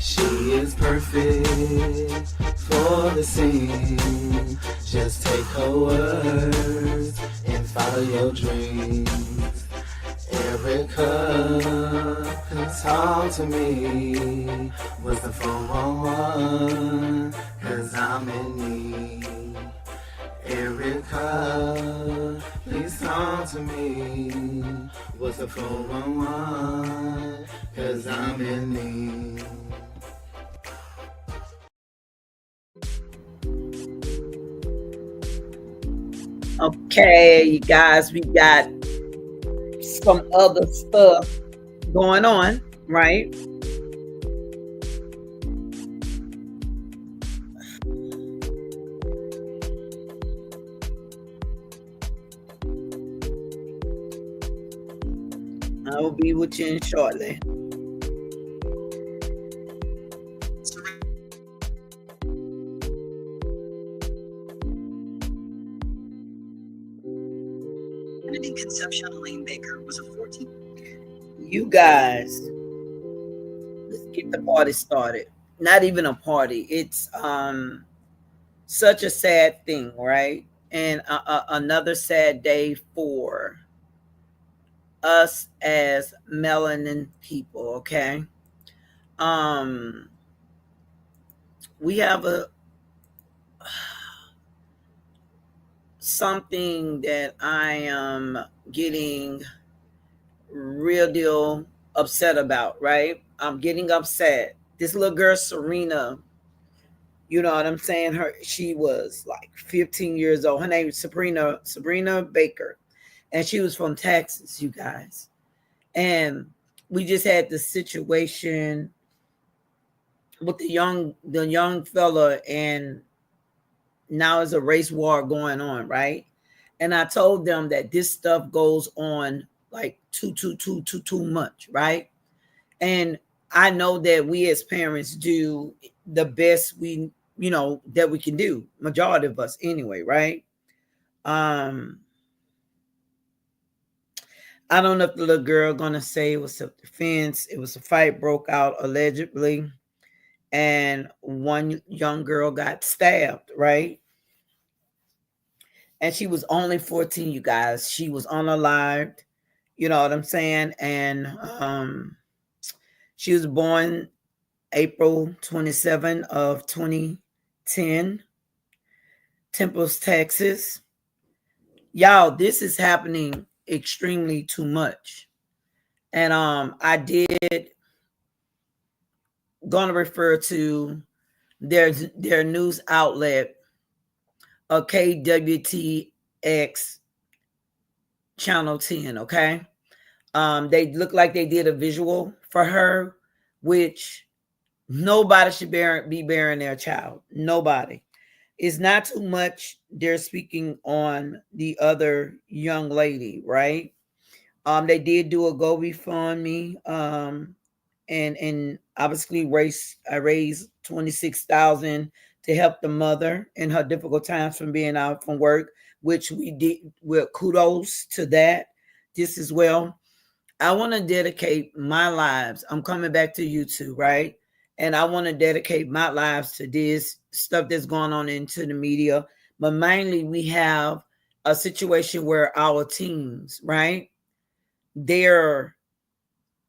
She is perfect for the scene. Just take her words and follow your dreams. Erica, can talk to me. What's the 411? Cause I'm in need. Erica, please talk to me. What's the 411? Cause I'm in need. Okay, you guys, we got some other stuff going on, right? I will be with you shortly. Serenity Concepcion Elaine Baker was a 14. You guys, let's get the party started. Not even a party. It's such a sad thing, right? And another sad day for us as melanin people, okay? We have something that I am getting real deal upset about, right? I'm getting upset. This little girl, Serena, you know what I'm saying? She was like 15 years old. Her name is Sabrina Baker. And she was from Texas, you guys. And we just had the situation with the young fella, and now there's a race war going on, right? And I told them that this stuff goes on like too much, right? And I know that we as parents do the best that we can do, majority of us anyway, right? I don't know if the little girl gonna say it was self-defense. It was a fight broke out allegedly, and one young girl got stabbed, right? And she was only 14, you guys. She was unalived, you know what I'm saying? And she was born April 27 of 2010, Temples, Texas. Y'all, this is happening extremely too much. And I did gonna refer to their news outlet, a KWTX channel 10, okay? They look like they did a visual for her, which nobody should be bearing their child. Nobody. It's not too much they're speaking on the other young lady, right? They did do a GoFundMe, and obviously raised 26,000 to help the mother in her difficult times from being out from work, which we did. With kudos to that. Just as well, I want to dedicate my lives. I'm coming back to you too, right? And I want to dedicate my lives to this stuff that's going on into the media. But mainly, we have a situation where our teens, right? They're,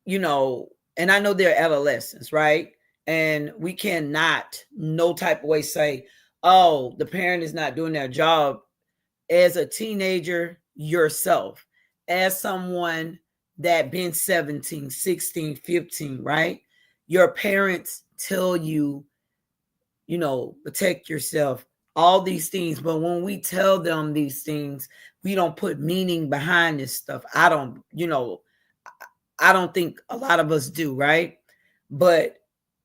and I know they're adolescents, right? And we cannot, no type of way, say, oh, the parent is not doing their job. As a teenager yourself, as someone that been 17, 16, 15, right? Your parents tell you, protect yourself, all these things. But when we tell them these things, we don't put meaning behind this stuff. I don't think a lot of us do, right? But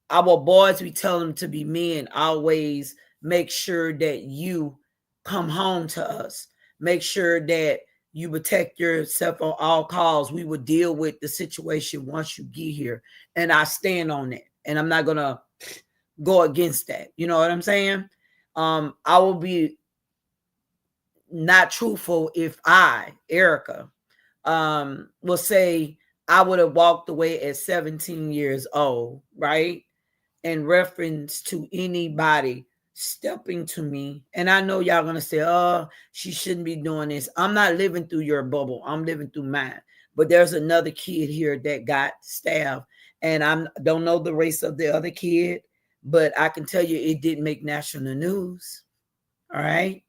our boys, we tell them to be men, always make sure that you come home to us. Make sure that you protect yourself on all calls. We will deal with the situation once you get here. And I stand on that. And I'm not going to go against that. You know what I'm saying? I will be not truthful if I, Erica, will say I would have walked away at 17 years old, right? in reference to anybody stepping to me. And I know y'all gonna say, oh, she shouldn't be doing this. I'm not living through your bubble. I'm living through mine. But there's another kid here that got stabbed. And I don't know the race of the other kid, but I can tell you it didn't make national news. All right.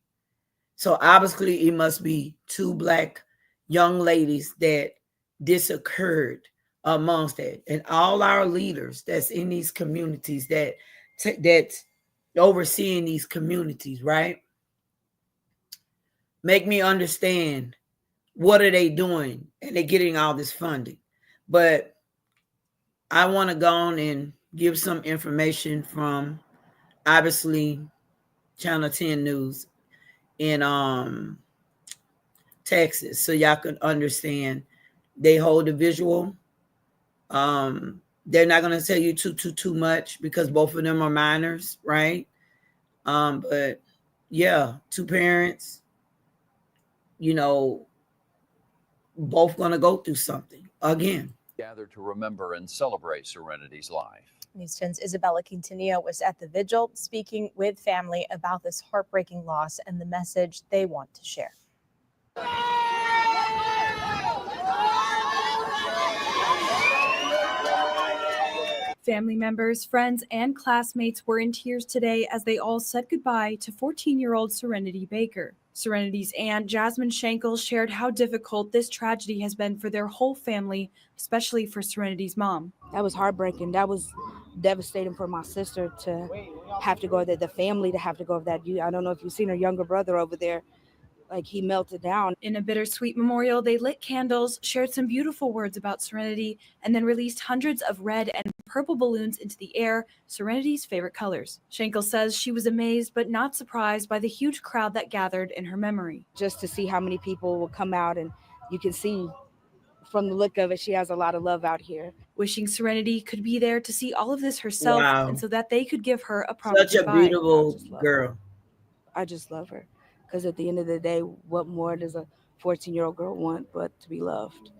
So obviously it must be two Black young ladies that this occurred amongst that. And all our leaders that's in these communities that's overseeing these communities, right? Make me understand, what are they doing? And they're getting all this funding. But I want to go on and give some information from obviously Channel 10 News in Texas, so y'all can understand. They hold a visual. They're not going to tell you too much because both of them are minors, right? But yeah, two parents, you know, both going to go through something again. Gather to remember and celebrate Serenity's life. News 10's Isabella Quintanilla was at the vigil speaking with family about this heartbreaking loss and the message they want to share. Family members, friends, and classmates were in tears today as they all said goodbye to 14-year-old Serenity Baker. Serenity's aunt, Jasmine Schenkel, shared how difficult this tragedy has been for their whole family, especially for Serenity's mom. That was heartbreaking. That was devastating for my sister to have to go there, the family to have to go over that. I don't know if you've seen her younger brother over there. Like, he melted down. In a bittersweet memorial, they lit candles, shared some beautiful words about Serenity, and then released hundreds of red and purple balloons into the air, Serenity's favorite colors. Schenkel says she was amazed but not surprised by the huge crowd that gathered in her memory. Just to see how many people will come out, and you can see from the look of it, she has a lot of love out here. Wishing Serenity could be there to see all of this herself, Wow. and so that they could give her a proper Such a goodbye. beautiful girl. I just love her. Because at the end of the day, what more does a 14-year-old girl want but to be loved?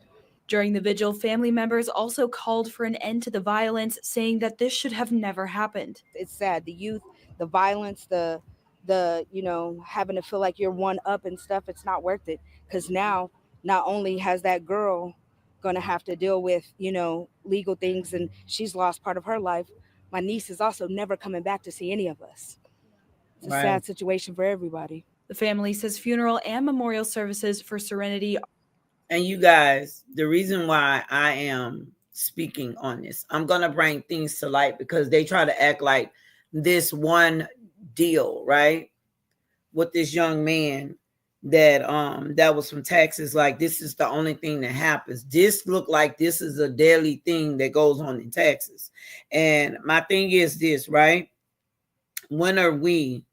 During the vigil, family members also called for an end to the violence, saying that this should have never happened. It's sad. The youth, the violence, the having to feel like you're one up and stuff, it's not worth it. Because now, not only has that girl going to have to deal with, legal things, and she's lost part of her life, my niece is also never coming back to see any of us. It's a sad situation for everybody. The family says funeral and memorial services for Serenity. And you guys, the reason why I am speaking on this, I'm going to bring things to light because they try to act like this one deal, right? With this young man that was from Texas, like this is the only thing that happens. This look like this is a daily thing that goes on in Texas. And my thing is this, right? When are we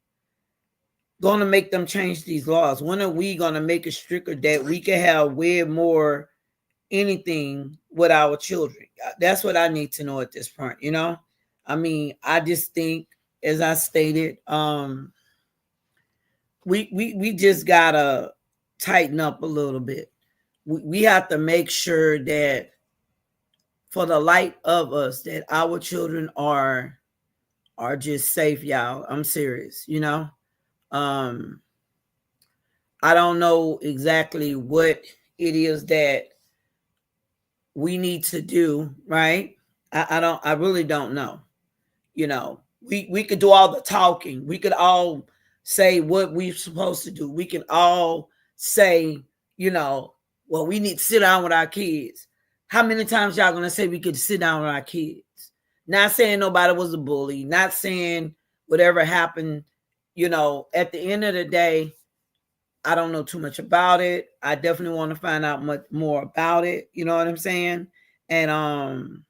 going to make them change these laws? When are we going to make it stricter that we can have way more anything with our children? That's what I need to know at this point, I mean, I just think, as I stated, we just got to tighten up a little bit. We have to make sure that for the light of us, that our children are just safe, y'all. I'm serious, I don't know exactly what it is that we need to do, right? I really don't know. We could do all the talking. We could all say what we're supposed to do. We can all say, well, we need to sit down with our kids. How many times y'all gonna say we could sit down with our kids? Not saying nobody was a bully, not saying whatever happened. At the end of the day, I don't know too much about it. I definitely want to find out much more about it. You know what I'm saying? And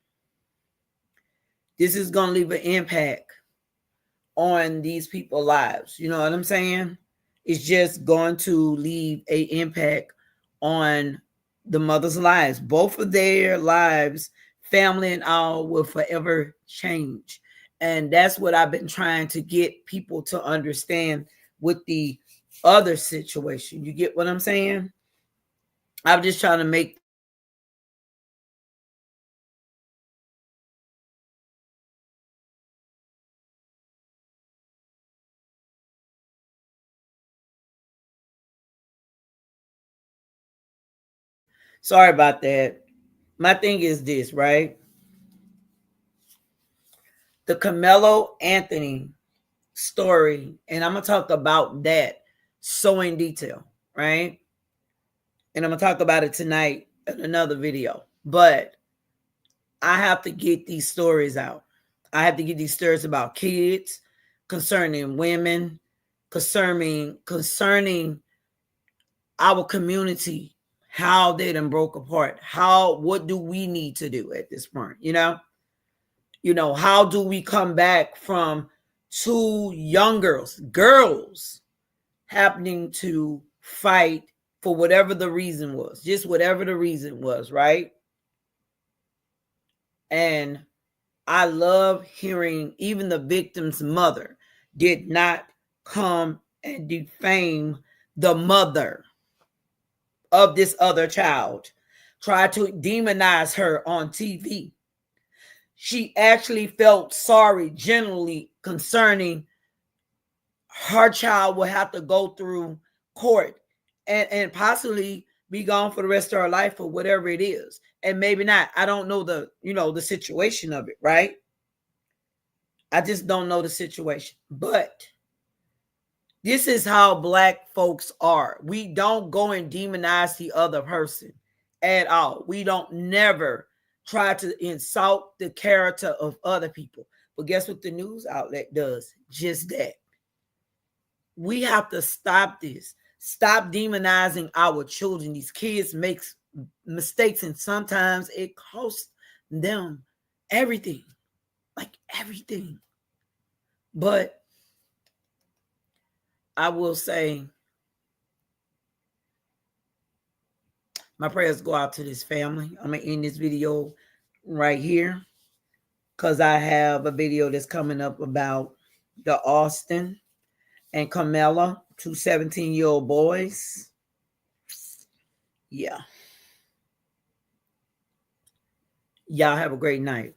this is going to leave an impact on these people's lives. You know what I'm saying? It's just going to leave an impact on the mother's lives. Both of their lives, family and all, will forever change. And that's what I've been trying to get people to understand with the other situation. You get what I'm saying? I'm just trying to make Sorry about that. My thing is this, right? The Carmelo Anthony story, and I'm going to talk about that so in detail, right? And I'm going to talk about it tonight in another video. But I have to get these stories out. I have to get these stories about kids, concerning women, concerning our community, how they done broke apart. What do we need to do at this point? You know, how do we come back from two young girls happening to fight for whatever the reason was, just whatever the reason was, right? And I love hearing even the victim's mother did not come and defame the mother of this other child, try to demonize her on TV. She actually felt sorry generally concerning her child will have to go through court and possibly be gone for the rest of her life or whatever it is. And maybe not. I don't know the situation of it, right? I just don't know the situation. But this is how Black folks are. We don't go and demonize the other person at all. We don't never try to insult the character of other people. But guess what the news outlet does? Just that. We have to stop this. Stop demonizing our children. These kids make mistakes, and sometimes it costs them everything. Like everything. But I will say, my prayers go out to this family. I'm going to end this video right here because I have a video that's coming up about the Austin and Carmela, two 17-year-old boys. Yeah. Y'all have a great night.